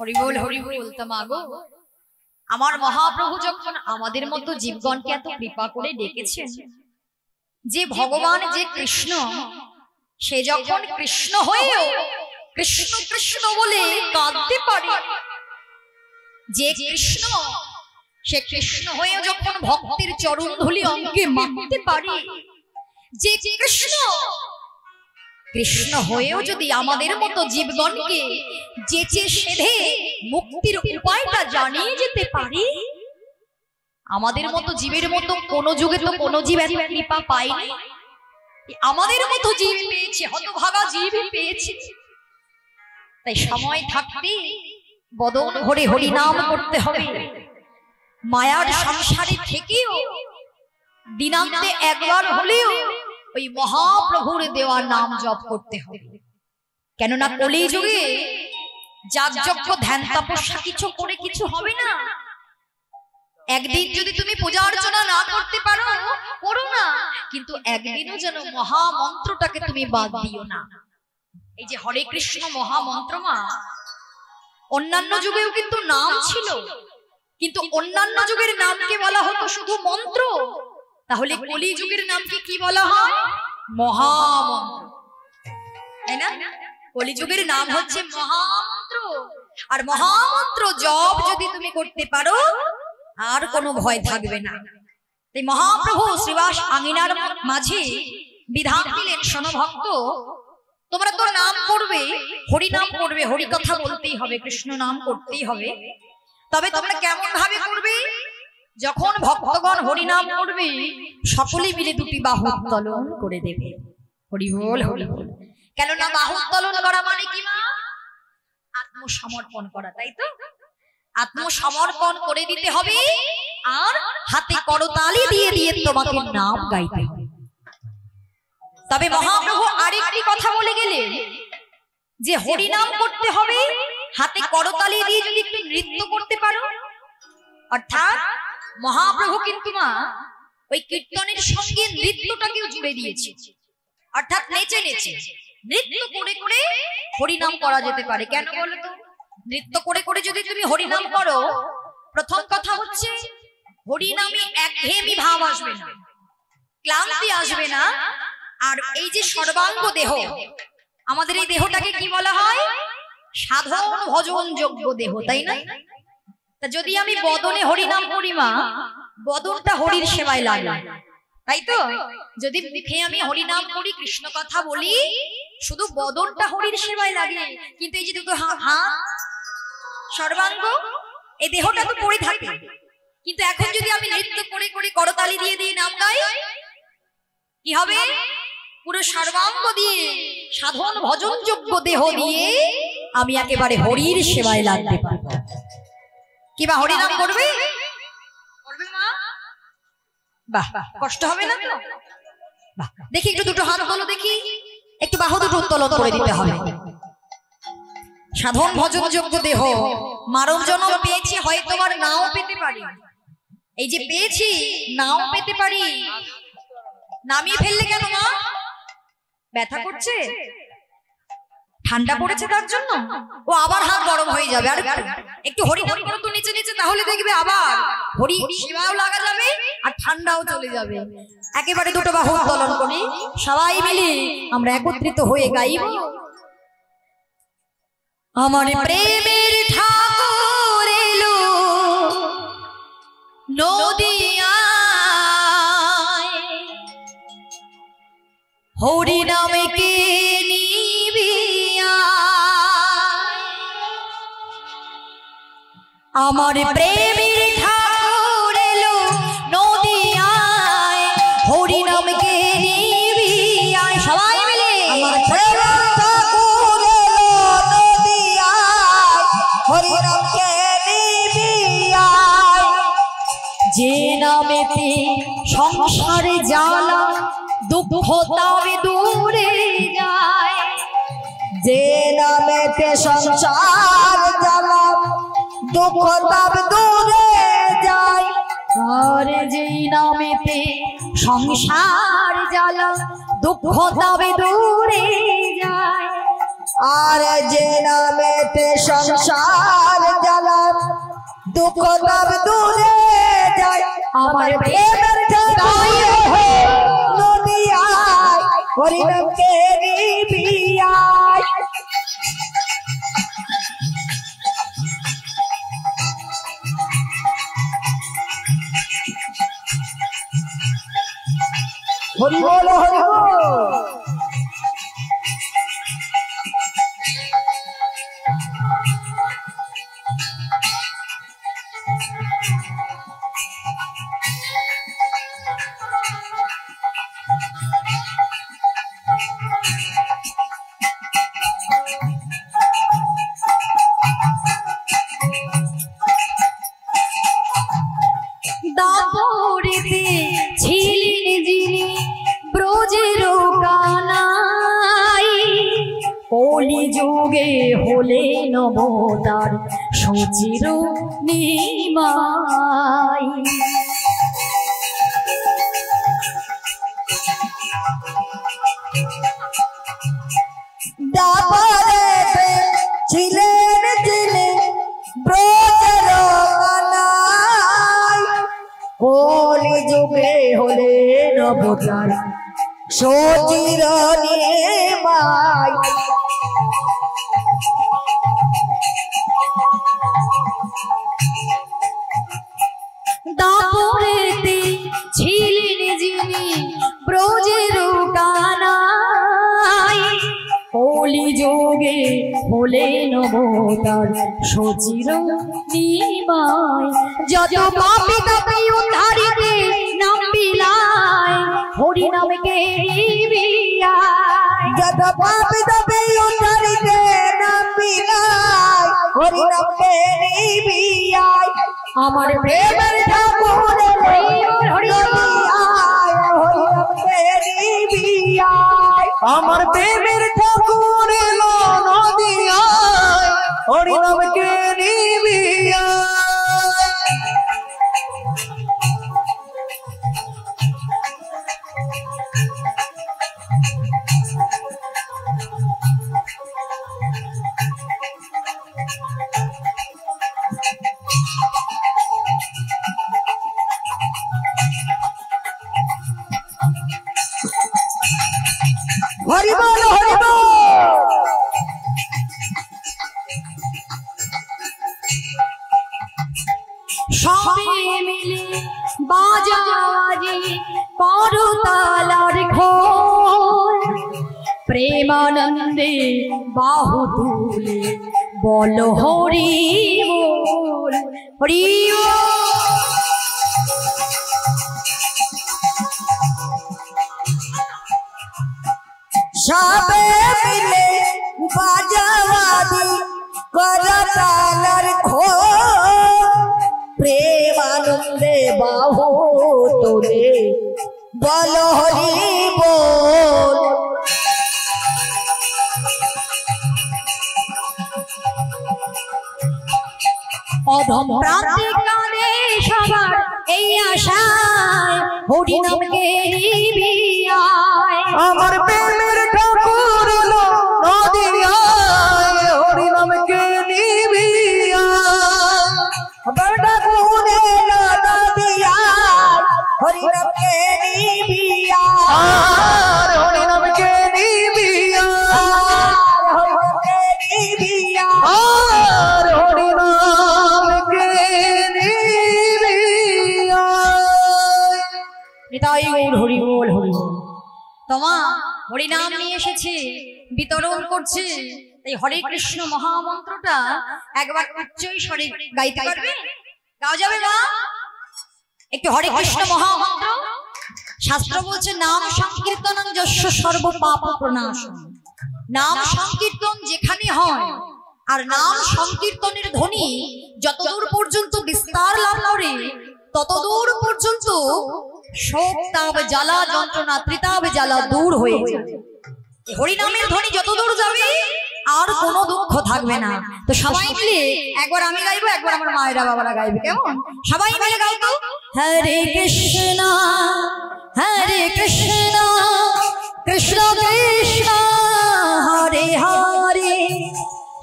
হরি বল তমাগো। আমার মহাপ্রভু যখন আমাদের মতো জীবগণকে এত কৃপা করে ডেকেছেন, যে ভগবান যে কৃষ্ণ, সে যখন কৃষ্ণ হয়েও কৃষ্ণ কৃষ্ণ বলে কাঁদতে পারে, যে কৃষ্ণ সে কৃষ্ণ হয়েও যখন ভক্তের চরণ ধুলি অঙ্গে মাখতে পারে, যে কৃষ্ণ কৃষ্ণ হয়েও যদি আমাদের মতো জীবগণকে যেচে সেধে মুক্তির উপায়টা জানিয়ে যেতে পারে, আমাদের মতো জীবের মতো কোন যুগে তো কোন জীব এত কৃপা পায়নি। আমাদের মতো জীব পেয়েছে, হতভাগা জীব পেয়েছে। তাই সময় থাকতে বদন ভরে হরি নাম করতে হবে। মায়ার সংসারে থেকেও দিনান্তে একবার হলেও ওই মহাপ্রভুর দেওয়া নাম জপ করতে হবে। কেননা কলি যুগে যাগযজ্ঞ ধ্যান তপস্যা কিছু করে কিছু হবে না। একদিন যদি তুমি পূজা অর্চনা না করতে পারো, করো না, কিন্তু একদিনও যেন মহামন্ত্রটাকে তুমি বাদ দিও না। এই যে হরে কৃষ্ণ মহামন্ত্র, মা অন্যান্য যুগেও কিন্তু নাম ছিল, কিন্তু অন্যান্য যুগের নামকে বলা হতো শুধু মন্ত্র। তাহলে কলি যুগের নামকে কি বলা হয়? মহামন্ত্র, তাই না? কলি যুগের নাম হচ্ছে মহামন্ত্র। আর মহামন্ত্র জপ যদি তুমি করতে পারো, আর কোনো ভয় থাকবে না। তাই মহাপ্রভু শ্রীবাস আঙিনার মাঝে বিধান দিলেন, শোনো ভক্ত, তোমরা তো নাম করবে, হরি নাম করবে, হরি কথা বলতেই হবে, কৃষ্ণ নাম করতেই হবে। তবে তোমরা কেমন ভাবে করবে? যখন ভক্তগণ হরি নাম করবে, সকলে মিলে দুটি বাহু উত্তোলন করে দেবে। হরি বল হরি বল। কেননা বাহু উত্তোলন করা মানে কি মা? আত্মসমর্পণ করা, তাই তো? আত্মসমর্পণ করে দিতে হবে, আর হাতে করতালি দিয়ে দিয়ে তোমাকে নাম গাইতে হবে। তবে মহাপ্রভু আরেকটি কথা বলে গেলেন, যে হরি নাম করতে হবে, হাতে করতালি দিয়ে যদি একটু নৃত্য করতে পারো। অর্থাৎ মহাপ্রভু কিন্তু মা ওই কীর্তনের সঙ্গে নৃত্যটাকেও জুড়ে দিয়েছে। অর্থাৎ নেচে নেচে নৃত্য করে করে হরিনাম করা যেতে পারে। কেন বলো তো? নৃত্য করে করে যদি তুমি হরিনাম করো, প্রথম কথা হচ্ছে হরিনামে একঘেয়েমি ভাব আসবে না, ক্লান্তি আসবে না। আর এই যে সর্বাঙ্গ দেহ, আমাদের এই দেহটাকে কি বলা হয়? সাধন ভজন যোগ্য দেহ, তাই না? তা যদি আমি বদনে হরিনাম করি মা, বদনটা হরির সেবায় লাগে, তাই তো? যদি মুখে আমি হরিনাম করি, কৃষ্ণ কথা বলি, শুধু বদনটা হরির সেবায় লাগে, কিন্তু এই যে দুটো হাত, সর্বাঙ্গ, এই দেহটা তো পড়ে থাকে। কিন্তু এখন যদি আমি নৃত্য করে করে করতালি দিয়ে দিয়ে নাম গাই, কি হবে? পুরো সর্বাঙ্গ দিয়ে, সাধন ভজন যোগ্য দেহ দিয়ে আমি একেবারে হরির সেবায় লাগতে পারবো। কিবা হরিনাম করবে? করবে মা? বাহ, কষ্ট হবে না তো? বাহ, দেখি একটু দুটো হাত তোলো, দেখি একটু বাহু দুটো উত্তোলন করে দিতে হবে। সাধন ভজন যোগ্য দেহ মানব জন্ম পেয়েছি, হয়তো আর নাও পেতে পারি। এই যে পেয়েছি, নাও পেতে পারি। নামিয়ে ফেললে কেন মা? ব্যথা করছে, ঠান্ডা পড়েছে তার জন্য? ও আবার হাত গরম হয়ে যাবে। আর একটু হরি নাম করো তো নিচে নিচে, তাহলে দেখবে আবার হরি সেবাও লাগা যাবে আর ঠান্ডাও চলে যাবে। একেবারে দুটো বাহু উত্তোলন করি, সবাই মিলে আমরা একত্রিত হয়ে গাইব। আমার প্রেমের ঠাকুর এলো নদিয়ায়, হরি নামে কে নিবিয়া। আমার প্রেমের ঠাকুর এলো নদিয়ায়, হরি নামে কে নিবিয়া। সবাই মিলে আমার প্রেমের ঠাকুর এলো নদিয়ায়, হরি নাম কে নিবিয়া। যে নামেতে সংসারে জ্বালা দুঃখ তবে দূরে যায়, যে নামেতে সংসার জ্বালা দুঃখ তবে দূরে যায়। আর যেই নামেতে সংসার জ্বালা দুঃখ তবে দূরে যায়, আর যে নামেতে সংসার দুঃখ তার দূরে যায় আমার প্রেমের নদী আয় হরিনামকে নিবি আয় হরি বল হরি বল দাপরিতে ছিলেন যিনি ব্রজের কানাই কলি যুগে হলেন অবতার সচির নিমাই দাপরিতে ছিলেন যিনি ব্রজের কানাই কলি যুগে হলেন অবতার সচির নিমাই দাপরেতে ছিলেন যিনি ব্রজের কানাই কলি যুগে হলেন অবতার সচির নিমাই যত পাপী তাপী উদ্ধারিতে নাম বিলায় হরি নামকে নিবিয়ায় যত পাপী তাপী উদ্ধারিতে নাম বিলায় হরি নামকে নিবি আয় আমার প্রেমের ঠাকুর হরি আয় হরি নামকে নিবি আয় আমার প্রেমের ঠাকুর এলো নদী আয় হরি নামকে নিবি আয় হরি বল হরি বল সবে মিলে বাজাবাজি করতালার খোল প্রেমানন্দে বাহু তুলে বল হরি বল হরি বল। সবে মিলে বাজাবাজি করতালার খোল প্রেমানন্দে বাহু তোলে বল হরি বল অধম প্রান্তে কানে সবার এই আশায় হরি নামকে নিবিয়ায় আমার প্রেমের ঠাকুর এলো নদী আয় হরি নামকে নিবি আয় আমার ঠাকুর এলো নদী আয় হরি নামকে নিবি আয় হরি নামকে নিবি আয় হরি নামকে নিবি আয় হরি নামকে নিবি আয় নিতাই গৌর হরি বল হরি বল। তোমা হরিনাম নিয়ে এসেছে বিতরণ করছে তাই হরে কৃষ্ণ মহামন্ত্রটা একবার উচ্চই স্বরে গাইতে পারবে? গাও যাবে মা একটু হরে কৃষ্ণ মহামন্ত্র। শাস্ত্র বলছে নাম সংকীর্তনং যস্য সর্ব পাপ প্রণাশন। নাম সংকীর্তন যেখানে হয় আর নাম সংকীর্তনের ধ্বনি যতদূর পর্যন্ত বিস্তার লাভ করে ততদূর পর্যন্ত শোক তাপ জ্বালা যন্ত্রণা ত্রিতাপ জ্বালা দূর হয়ে যাবে। হরিনামের ধ্বনি যতদূর যাবে আর কোনো দুঃখ থাকবে না। তো সবাই মিলে একবার আমি গাইবো, একবার আমার মায়েরা বাবারা গাইবে, কেমন? সবাই মিলে গাইবো। হরে কৃষ্ণ হরে কৃষ্ণ কৃষ্ণ কৃষ্ণ হরে হরে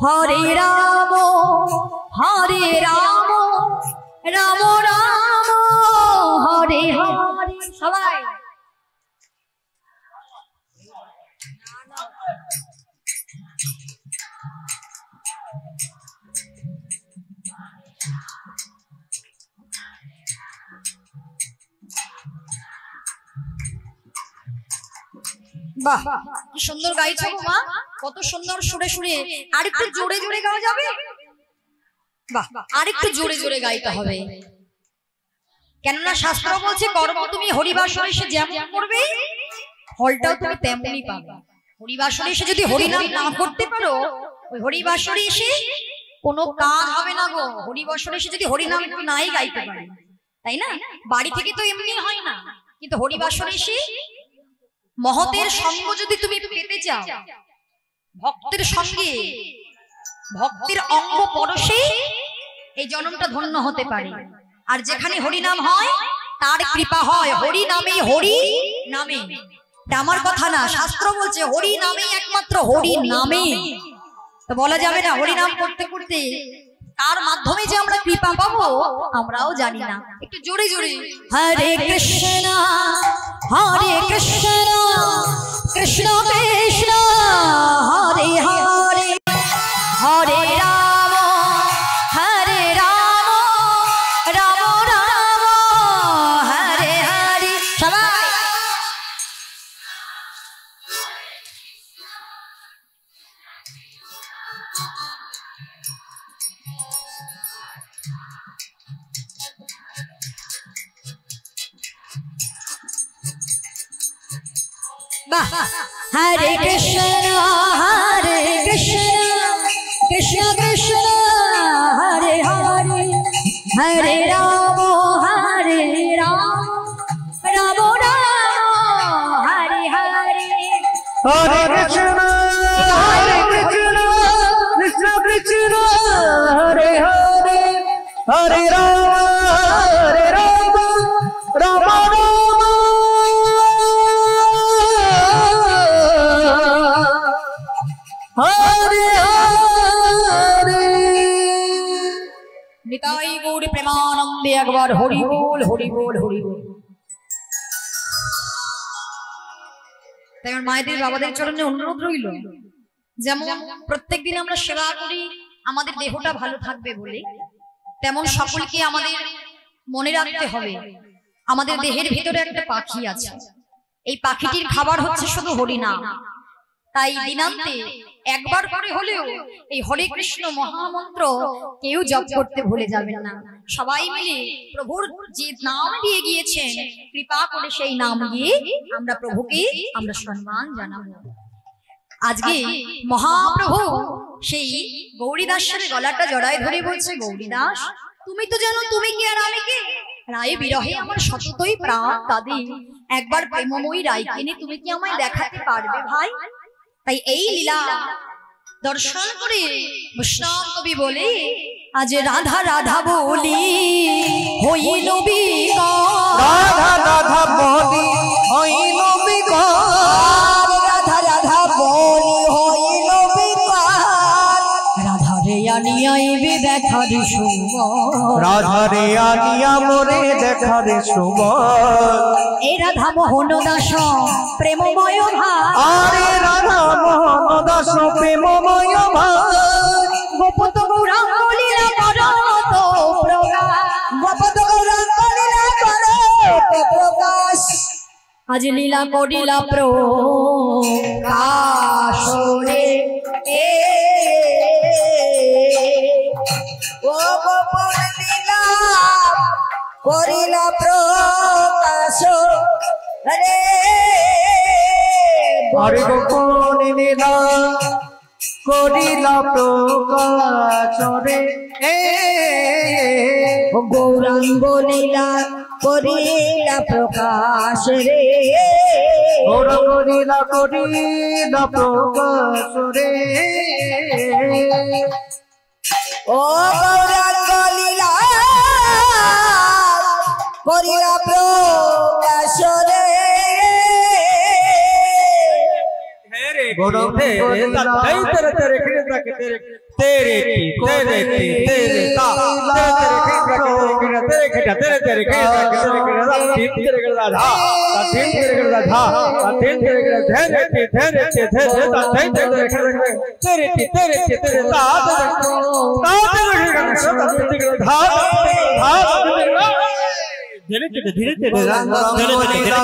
হরে রাম রাম রাম হরে হরে। সবাই বাহ, কি সুন্দর গাইছো গো মা, কত সুন্দর সুরে সুরে। আর একটু জোরে জোরে গাওয়া যাবে? বাহ, আর একটু জোরে জোরে গাইতে হবে, কেননা শাস্ত্র বলছে কর্ম তুমি হরিবাসরে এসে যেমন করবে ফলটাও তুমি তেমনই পাবে। হরিবাসরে এসে যদি হরিনাম না করতে পারো, ওই হরিবাসরে এসে কোনো কাজ হবে না গো। হরিবাসরে এসে যদি হরিনাম একটু নাই গাইতে পারে, তাই না? বাড়ি থেকে তো এমনি হয় না, কিন্তু হরিবাসরে এসে মহতের সঙ্গ যদি তুমি পেতে চাও, ভক্তের সঙ্গে ভক্তের অঙ্গ পরশে এই জন্মটা ধন্য হতে পারে। আর যেখানে হরিনাম হয় তার কৃপা হয়। হরি নামে, হরি নামে, আমার কথা না, শাস্ত্র বলছে হরি নামে, একমাত্র হরি নামে। তো বলা যাবে না হরিনাম করতে করতে তার মাধ্যমে যে আমরা কৃপা পাবো আমরাও জানি না। একটু জোরে জোরে হরে কৃষ্ণ হরে কৃষ্ণ কৃষ্ণ কৃষ্ণ হরে হরে, হরে রাম হরে রাম রাম রাম হরে হরে। সবাই বাহ, হরে কৃষ্ণ কৃষ্ণ কৃষ্ণ হরে হরে, হরে রাম রাম রাম হরে হরে। হরে কৃষ্ণ কৃষ্ণ কৃষ্ণ হরে হরে, হরে রাম রাম রাম। হরে হরে নিতাই গৌর প্রেমানন্দে একবার হরি বল হরি বল হরি বল। তাই আমার মায়েদের বাবাদের চরণে অনুরোধ রইল, যেমন প্রত্যেকদিন আমরা সেবা করি আমাদের দেহটা ভালো থাকবে বলে, তেমন সকলকে আমাদের মনে রাখতে হবে আমাদের দেহের ভিতরে একটা পাখি আছে। এই পাখিটির খাবার হচ্ছে শুধু হরিনাম। তাই দিনান্তে একবার করে হলেও এই হরে কৃষ্ণ মহামন্ত্র কেউ জপ করতে ভুলে যাবেন না। সবাই মিলে প্রভুর যে নাম দিয়ে গিয়েছেন, কৃপা করে সেই নাম দিয়ে আমরা প্রভুকে আমরা সম্মান জানাবো। আজকে মহাপ্রভু সেই গৌরীদাসের গলাটা জড়ায় ধরে বলছে, গৌরীদাস তুমি তো জানো তুমি কি আর আমি কে, রায় বিরহে আমার সততই প্রাণ কাঁদে, একবার প্রেমময়ী রায়কে নিয়ে তুমি কি আমায় দেখাতে পারবে ভাই? তাই এই লীলা দর্শন করে বৈষ্ণব কবি বলে, আজ রাধা রাধা বলি হইল বিকার, রাধা রাধা বলি হইল বিকার, রাধা রাধা বলি হইল বিকার, রাধা রে আনিয়াইবে দেখার সময়, রাধা রে আনিয়া মোরে দেখার সময়, এ রাধা মোহন দাস প্রেমময় ভাই, আরে রাধা মোহন দাস প্রেমময় ভাই, গোপত গৌরাঙ্গ লীলা করো তো প্রকাশ, গোপত গৌরাঙ্গ লীলা করো তো প্রকাশ, আজ লীলা করিলা প্রকাশ রে, ও গোপন লীলা করিলা প্রকাশ রে, হরে গোপন লীলা করিলা প্রকাশ রে, গৌরাঙ্গ লীলা করিলা প্রকাশ রে, গৌরাঙ্গ লীলা করিলা প্রকাশ রে, ও গৌরাঙ্গ লীলা করিলা প্রকাশ রে, गौरव तेरे तेरे तेरे कृष्ण के तेरे तेरे तेरे तेरे ता तेरे कृष्ण के तेरे तेरे तेरे के तीन तेरे के धा तीन तेरे के धा तीन तेरे के तेरे तेरे तेरे तेरे धा धीरे धीरे धीरे धीरे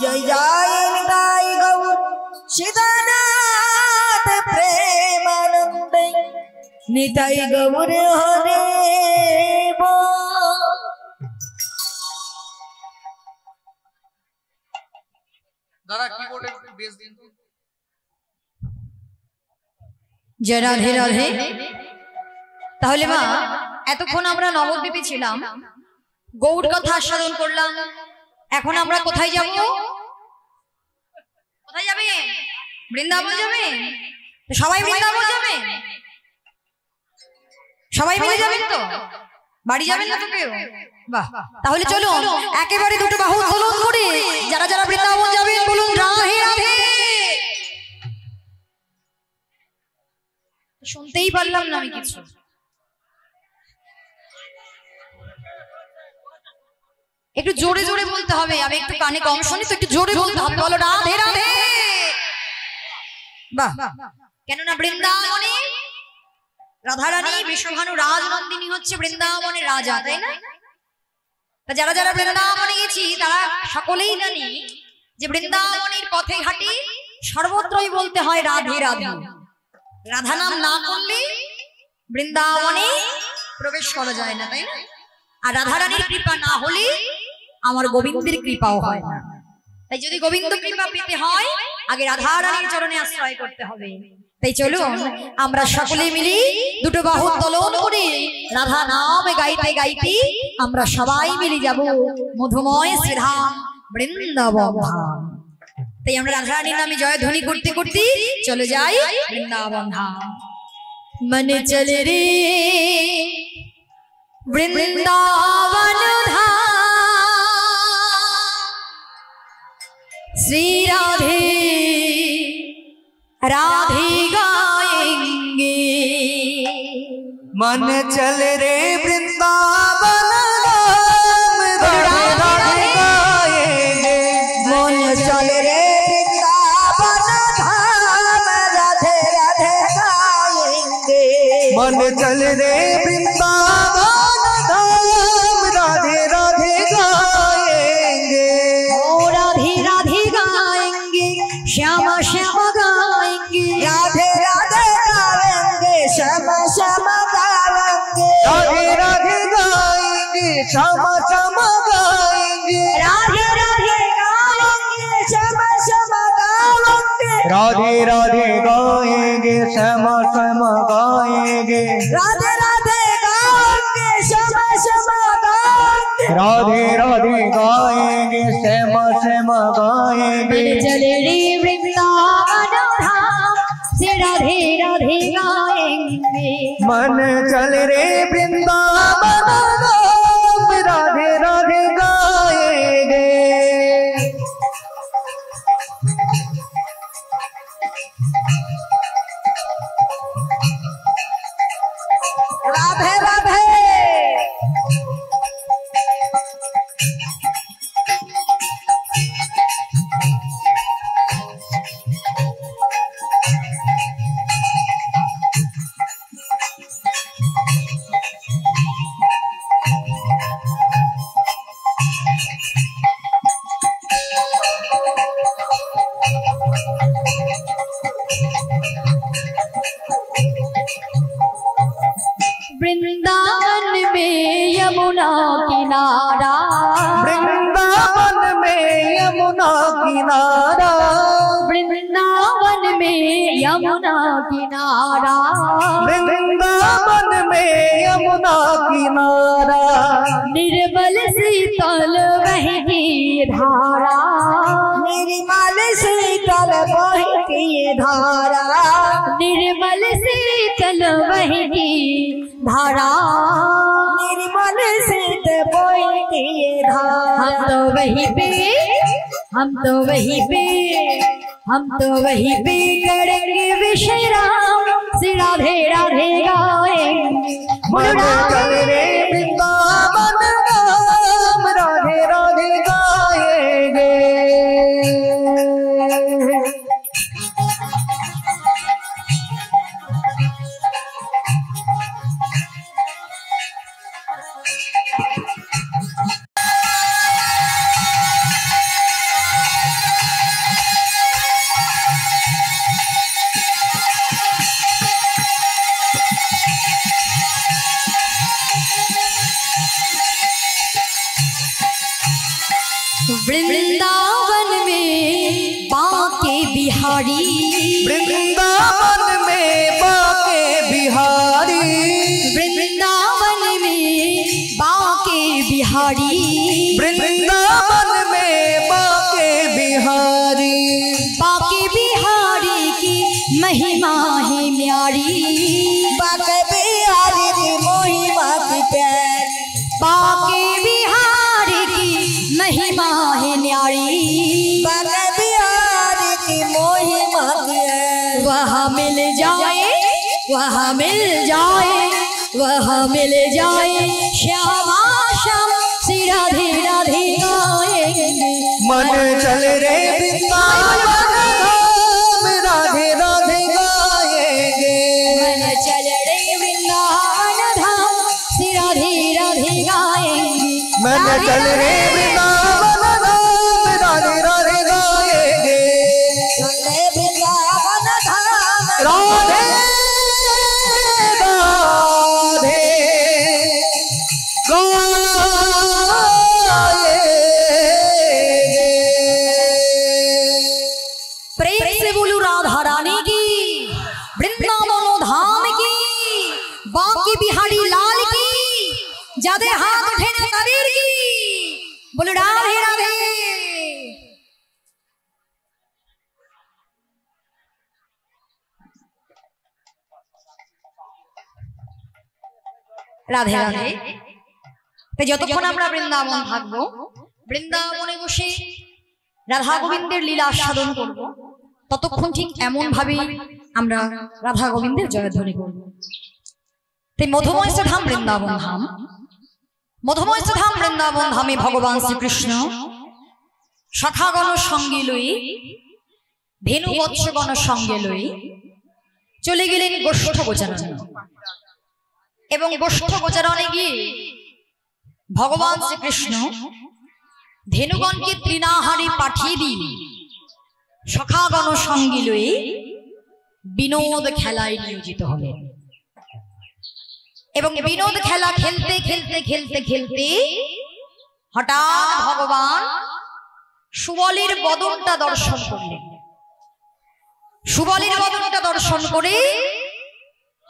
जय जय निताई गौर सीतानाथ प्रेमानंद निताई गौर हरे दादा कीबोर्डे बेस दिन तो जय राधे राधे। তাহলে মা এতক্ষণ আমরা নবদ্বীপে ছিলাম, গৌর কথা আস্বাদন করলাম। এখন আমরা কোথায় যাব? কোথায় যাবে? বৃন্দাবন যাবে? সবাই বৃন্দাবন যাবে? সবাই মিলে যাবেন তো? বাড়ি যাবেন না তো কেউ? বাহ, তাহলে চলো একেবারে দুটো বাহু উত্তোলন করে যারা যারা বৃন্দাবন যাবেন বলুন রাধে রাধে। শুনতেই পারলাম না আমি কিছু। একটু জোরে জোরে বলতে হবে, আমি একটু কানে কম শুনি তো একটু জোরে বলতে হবে। বলো রাধে রাধে। বাহ, কেননা বৃন্দাবনে রাধারানী বিশ্বভানু রাজনন্দিনী হচ্ছে বৃন্দাবনের রাজা, তাই না? যারা যারা বৃন্দাবনে গেছি তারা সকলেই জানি যে বৃন্দাবনের পথে ঘাটে সর্বত্রই বলতে হয় রাধে রাধে। রাধা নাম না করলে বৃন্দাবনে প্রবেশ করা যায় না, তাই না? আর রাধারানীর কৃপা না হলে আমার গোবিন্দের কৃপাও হয় না। তাই যদি গোবিন্দ কৃপা পেতে হয় আগে রাধারানীর চরণে আশ্রয় করতে হবে। তাই চলুন আমরা সকলে মিলে দুটো বাহু উত্তোলন করে রাধা নাম গাইতে গাইতে আমরা সবাই মিলে যাব মধুময় শ্রীধাম বৃন্দাবন ধাম। তাই আমরা রাধারানীর নামে জয় ধ্বনি করতে করতে চলে যাই বৃন্দাবন ধাম। मन चल रे वृंदावन धाम, श्री राधे राधे गाएंगे। मन चल रे वृंदावन धाम, राधे राधे गाएंगे। मन चल रे वृंदावन धाम, राधे राधे गाएंगे। मन चल रे वृंदावन धाम, राधे राधे गाएंगे। ओ राधे राधे गाएंगे, श्याम श्याम गाएंगे। राधे राधे गाएंगे, श्याम श्याम गाएंगे। राधे राधे गाएंगे, श्याम श्याम गाएंगे। राधे राधे गाएंगे, श्याम श्याम गाएंगे। राधे राधे गाएंगे, श्याम श्याम गाएंगे। राधे राधे गाएंगे, श्याम श्याम गाएंगे। राधे राधे गाएंगे, श्याम श्याम गाएंगे। चले रे वृंदावन धाम, से राधे राधे गाएंगे। मन चल रे वृंदावन धाम, राधे राधे गाएंगे। राधे राधे वृंदावन में यमुना किनारा, वृंदावन में यमुना किनारा। वृंदावन में यमुना किनारा, वृंदावन में यमुना किनारा। निर्मल शीतल बहती धारा, निर्मल शीतल बहती धारा। निर्मल शीतल बहती धारा, निर्मल शीतल बहती धारा। हम तो वहीं पे, हम तो वहीं पे, हम तो वहीं पे करेंगे विश्राम, श्री राधे राधे गाएंगे। मन चल रे वृंदावन धाम, राधे राधे गाएंगे। वृंदावन में बांके बिहारी, वृंदावन में बांके बिहारी। वृंदावन में बांके बिहारी, वृंदावन में बांके बिहारी। बांके बिहारी की महिमा है न्यारी, बांके बिहारी की महिमा की प्यारी। बांके बिहारी की महिमा है न्यारी, बांके बिहारी की महिमा की प्यारी। वहाँ मिल जाए, वहाँ मिल जाए, वहाँ मिल जाए श्यामा श्याम, श्री राधे राधे गाएंगे। मन चल रे वृंदावन धाम, राधे राधे गाएंगे। मन चल रे वृंदावन धाम, श्री राधे राधे गाएंगे। मन चल रे वृंदावन धाम, राधे राधे गाएंगे। चले वृंदावन धाम, राधे राधे प्रेम से बोलू राधा रानी की, वृंदावन धाम की, बांके बिहारी लाल की, जादे हाथ उठे ना कबीर की, बोलो राधे राधे। রাধে রাধে। তাই যতক্ষণ আমরা বৃন্দাবন থাকবো, বৃন্দাবনে বসে রাধা গোবিন্দের লীলা আস্বাদন করব, ততক্ষণ ঠিক এমন ভাবে আমরা রাধা গোবিন্দের জয়ধ্বনি করব। তাই মধুময় ধাম বৃন্দাবন ধাম, মধুময় ধাম বৃন্দাবন ধামে ভগবান শ্রীকৃষ্ণ সখাগণ সঙ্গে লই, ভেনু বৎসগণ সঙ্গে লই চলে গেলেন গোষ্ঠ গোচারণে। এবং গোষ্ঠ গোচারণে গিয়ে ভগবান শ্রীকৃষ্ণ ধেনুগণকে তৃণাহারে পাঠিয়ে দিয়ে সখাগণ সঙ্গে লই বিনোদ খেলায় নিয়োজিত হলেন। এবং বিনোদ খেলা খেলতে খেলতে খেলতে খেলতে হঠাৎ ভগবান সুবলের বদনটা দর্শন করলেন। সুবলের বদনটা দর্শন করে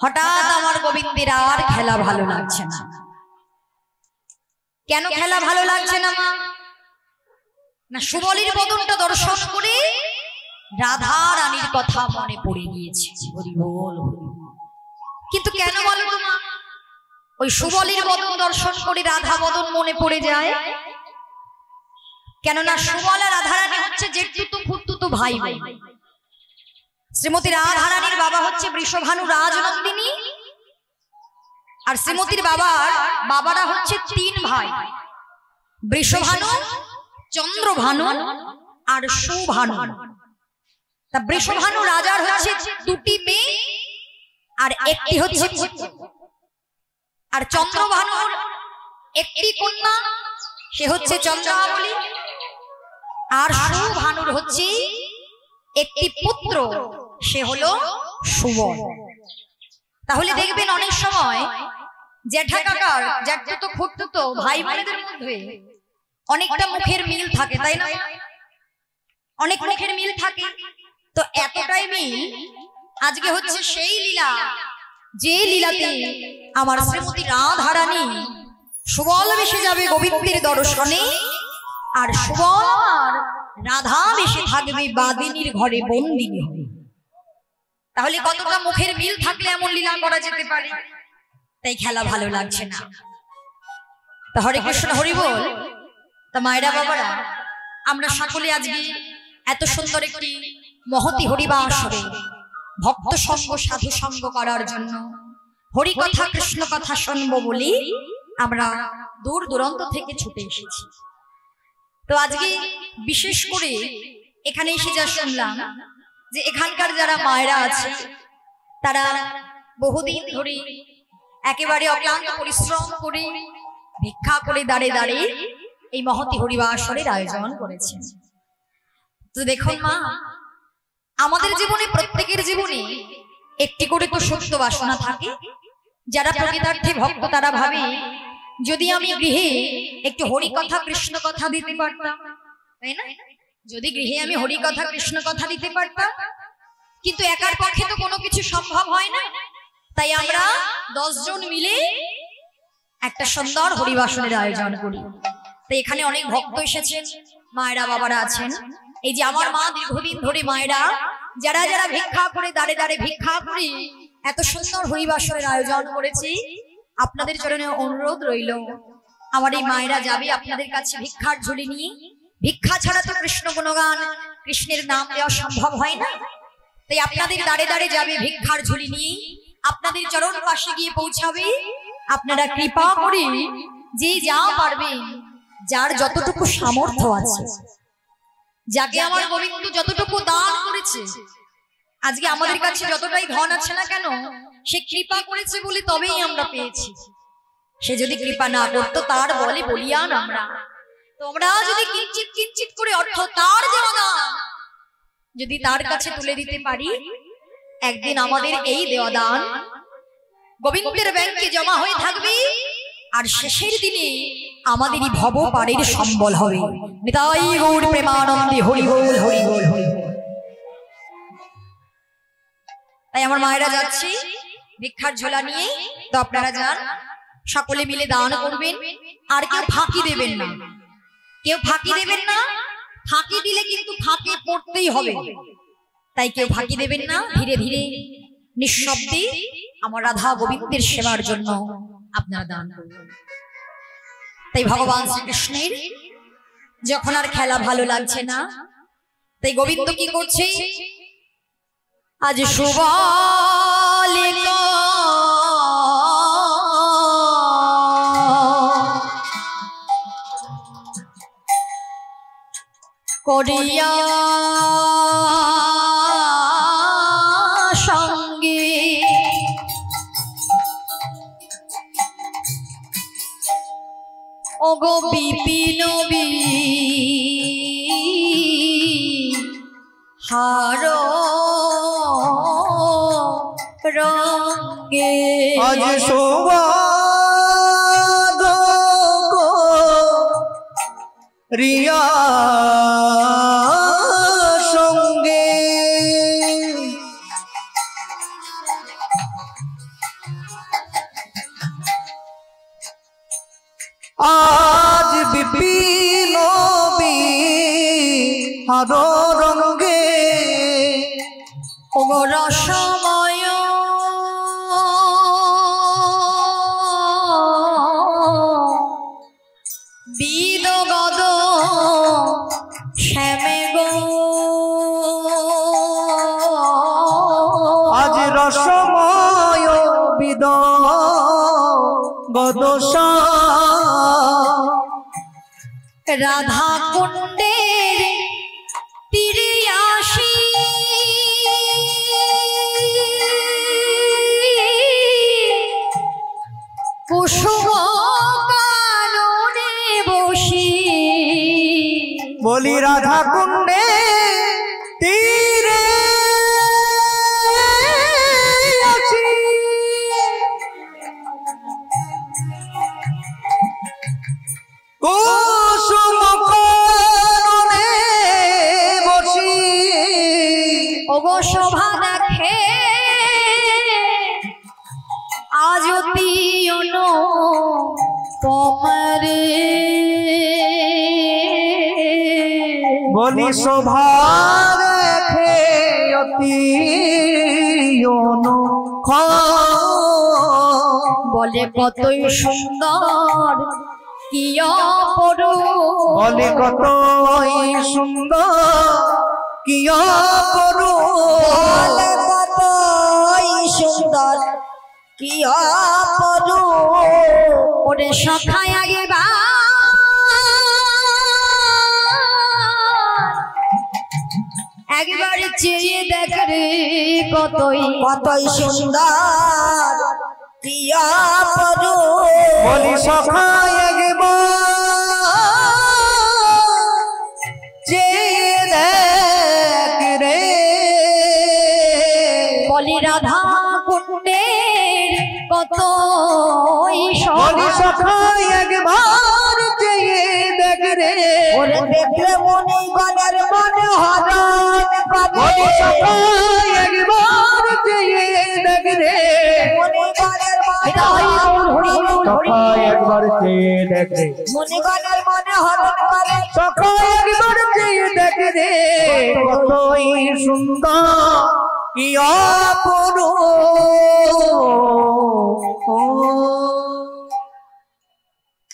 হঠাৎ আমার গোবিন্দের আর খেলা ভালো লাগছে না। কেন খেলা ভালো লাগছে না মা? না, সুবলের বদনটা দর্শন করে রাধা রানীর কথা মনে পড়ে গিয়েছে। হরি বল। কিন্তু কেন বলো তো মা, ওই সুবলের বদন দর্শন করে রাধা বদন মনে পড়ে যায়? কেননা সুবল আর রাধা রানী হচ্ছে জেঠতুতো খুড়তুতো ভাই ভাই। শ্রীমতী রাধা রানীর বাবা হচ্ছে বৃষভানু রাজনন্দিনী, আর শ্রীমতীর বাবারা হচ্ছে তিন ভাই, বৃষভানু, চন্দ্রভানু আর সুভানু। তা বৃষভানু রাজার হচ্ছে দুটি মেয়ে আর একটি হচ্ছে পুত্র, আর চন্দ্রভানুর একটি কন্যা, সে হচ্ছে চন্দ্রাবলী, আর সুভানুর হচ্ছে একটি পুত্র, সে হলো সুবল। তাহলে দেখবেন অনেক সময় জ্যাঠা কাকার জ্যাঠতুতো খুড়তুতো ভাই বোনেদের মধ্যে অনেকটা মুখের মিল থাকে, তাই না? অনেক মুখের মিল থাকে। তো এতটাই মিল আজকে হচ্ছে সেই লীলা, যে লীলাতে আমার শ্রীমতী রাধা রানী সুবল বেশে যাবে গোবিন্দের দর্শনে, আর সুবল আর রাধা বেশে থাকবে বাদিনীর ঘরে বন্দিনী হবে। তাহলে কতটা মুখের মিল থাকলে এমন লীলা করা যেতে পারে? তাই খেলা ভালো লাগছে না। তা হরে কৃষ্ণ হরি বল। তা মায়েরা বাবারা, আমরা সকলে আজকে এত সুন্দর একটি মহতি হরিবাসরে ভক্ত সঙ্গ সাধু সঙ্গ করার জন্য, হরি কথা কৃষ্ণ কথা শুনবো বলি আমরা দূর দূরান্ত থেকে ছুটে এসেছি। তো আজকে বিশেষ করে এখানে এসে যা শুনলাম যে এখানকার যারা মায়েরা আছে তারা বহুদিন ধরে একেবারে অক্লান্ত পরিশ্রম করে ভিক্ষা করে দাঁড়ে দাঁড়িয়ে এই মহতি হরিবাসরের আয়োজন করেছেন। তো দেখুন মা, আমাদের জীবনে, প্রত্যেকের জীবনে একটি করে তো সুপ্ত বাসনা থাকে। যারা প্রকৃতার্থে ভক্ত তারা ভাবে যদি আমি গৃহে একটু হরি কথা কৃষ্ণ কথা দিতে পারতাম, তাই না? যদি গৃহে আমি হরি কথা কৃষ্ণ কথা দিতে পারতাম, কিন্তু একার পক্ষে তো কোনো কিছু সম্ভব হয় না। তাই আমরা 10 জন মিলে একটা সুন্দর হরিবাসনের আয়োজন করি। তাই এখানে অনেক ভক্ত এসেছেন, মায়েরা বাবারা আছেন। এই যে আমার মা দীর্ঘদিন ধরে মায়েরা যারা যারা ভিক্ষা করে দাঁড়ে দাঁড়ে ভিক্ষা করে এত সুন্দর হরিবাসনের আয়োজন করেছি, আপনাদের চরণে অনুরোধ রইল, আমার এই মায়েরা যাবে আপনাদের কাছে ভিক্ষার ঝুলি নিয়ে। ভিক্ষা ছাড়া তো কৃষ্ণ গুণগান, কৃষ্ণের নাম দেওয়া সম্ভব হয় না। তাই আপনাদের দাঁড়ে দাঁড়ে যাবে ভিক্ষার ঝুলি নিয়ে, আপনাদের চরণ পাশে গিয়ে পৌঁছাবে। আপনারা কৃপা করে যে যা পারবেন, যার যতটুকু সামর্থ্য আছে, যাকে আমার গোবিন্দ যতটুকু দান করেছে, আজকে আমাদের কাছে যতটাই ধন আছে না কেন, সে কৃপা করেছে বলে তবেই আমরা পেয়েছি। সে যদি কৃপা না করতো, তার বলে বলিয়ান আমরা, তোমরা যদি কিঞ্চিত কিঞ্চিত করে অর্থ তার দেওয়া না যদি তার কাছে তুলে দিতে পারি, একদিন আমাদের এই দেওয়া দান গোবিন্দের ব্যাংকে জমা হয়ে থাকবে, আর শেষের দিনে আমাদেরই ভব পারের সম্বল হবে। নিতাই গৌর প্রেমানন্দে হরি বল হরি বল হরি বল। তাই আমার মায়েরা যাচ্ছি ভিক্ষার ঝোলা নিয়ে। তো আপনারা যান, সকলে মিলে দান করবেন, আর কেউ ফাঁকি দেবেন না, কেউ ফাঁকি দেবেন না। ফাঁকি দিলে কিন্তু ফাঁকে পড়তেই হবে, তাই কেউ ফাঁকি দেবেন না। ধীরে ধীরে নিঃশব্দে আমার রাধা গোবিন্দের সেবার জন্য আপনারা দান করুন। তাই ভগবান শ্রীকৃষ্ণের যখন আর খেলা ভালো লাগছে না, তাই গোবিন্দ কি করছে, আজ সুবালিকা করিয়া সঙ্গে ওগো বিপিন হার রঙ্গে আজ সোবাদ রিয়া সঙ্গে আজ বিপিন হার রঙ্গে ওগো রসময় বিদগদ শ্যামে গো আজ রসময় বিদ গদশা রাধা কুণ্ডের তীরে আসি কুসুম কাননে বসি বলি রাধা কুণ্ডে তীরে আছি কুসুম কাননে বসি ওগো শোভা দেখে আজ অতিয়ন তোমারে বলি শোভা দেখে অতি অনুখ বলে কতই সুন্দর কি অপরূপ বলে কতই সুন্দর কি অপরূপ বলে কতই সুন্দর কি অপরূপ ওরে সখায় আগে একবার চেয়ে দেখ রে কতই কতই সুন্দর কি অপরূপ বলি সখায় একবার চেয়ে দেখ রে বলি রাধা কুণ্ডের কতই বলি সখায় একবার চেয়ে দেখ রে ওরে দেখলে মনে গলের মনে হরণ বলি সখায় একবার চেয়ে দেখ রে মনে গলের মনে সখায় একবার চেয়ে দেখ রে মনে গলের মনে হরণ করে সখায় একবার চেয়ে দেখ রে কতই সুন্দর কি অপরূপ